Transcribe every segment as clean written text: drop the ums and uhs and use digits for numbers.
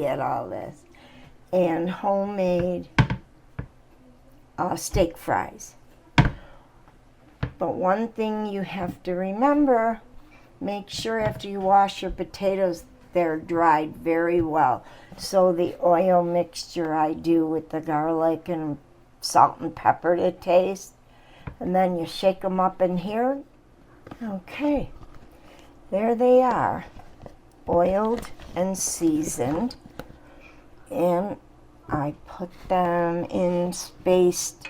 At all this. And homemade steak fries. But one thing you have to remember, make sure after you wash your potatoes, they're dried very well. So the oil mixture I do with the garlic and salt and pepper to taste, and then you shake them up in here. Okay, there they are, oiled and seasoned, and I put them in spaced.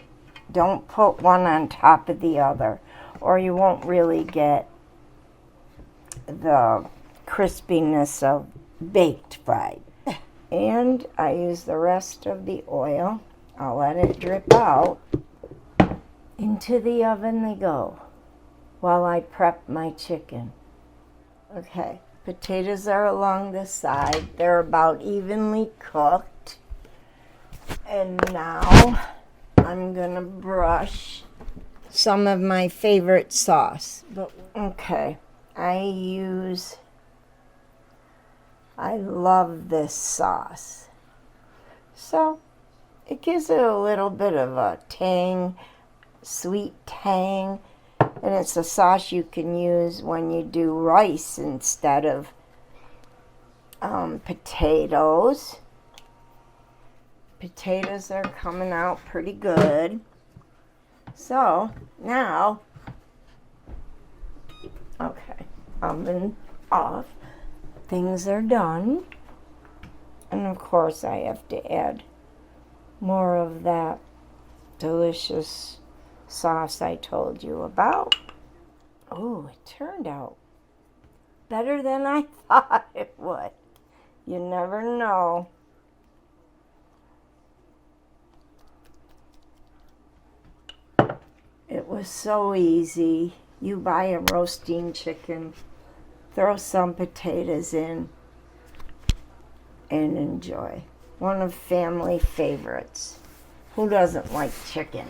Don't put one on top of the other, or you won't really get the crispiness of baked fried. And I use the rest of the oil. I'll let it drip out. Into the oven they go while I prep my chicken. Okay, potatoes are along the side. They're about evenly cooked. And now I'm gonna brush some of my favorite sauce. Okay, I love this sauce. So it gives it a little bit of a tang, sweet tang, and it's a sauce you can use when you do rice instead of potatoes. Potatoes are coming out pretty good. So now, okay, oven off. Things are done. And of course I have to add more of that delicious sauce I told you about. Oh, it turned out better than I thought it would. You never know. It was so easy. You buy a roasting chicken, throw some potatoes in, and enjoy. One of family favorites. Who doesn't like chicken?